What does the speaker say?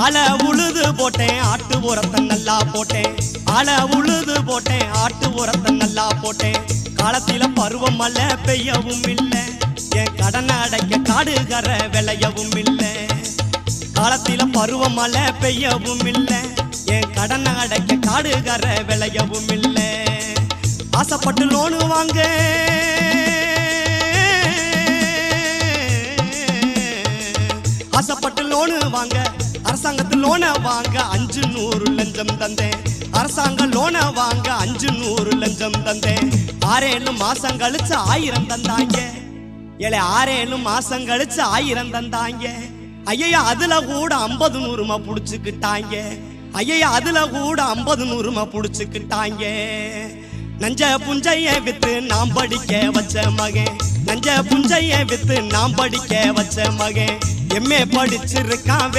ஆள உழுது போட்டேன் ஆட்டு உரத்தை நல்லா போட்டேன் ஆள உழுது போட்டேன் ஆட்டு உரத்தை நல்லா போட்டேன் காலத்தில பருவம் மழை பெய்யவும் இல்லை என் கடனை அடைக்க காடுகர விளையவும் இல்லை காலத்தில பருவம் மழை பெய்யவும் இல்லை என் கடனை அடைக்க காடுகர விளையவும் இல்லை ஆசைப்பட்டு லோனு வாங்க ஆசைப்பட்டு லோனு வாங்க அரசாங்கத்தில் லோனை வாங்க 500 லஞ்சம் தந்தேன் அரசாங்க லோனை வாங்க 500 லஞ்சம் தந்தேன் 6-7 மாசம் கழிச்சு 1000 தந்தாங்க ஏழை 6-7 மாசம் கழிச்சு 1000 தந்தாங்க ஐயா அதுல கூட 50-100 புடிச்சுக்கிட்டாங்க ஐயா அதுல கூட 50-100 புடிச்சுக்கிட்டாங்க நஞ்ச புஞ்சைய வித்து நாம் படிக்க வச்ச மகன் நஞ்ச புஞ்சைய வித்து நாம் படிக்க வச்ச மகன் எம்ஏ படிச்சிருக்கான்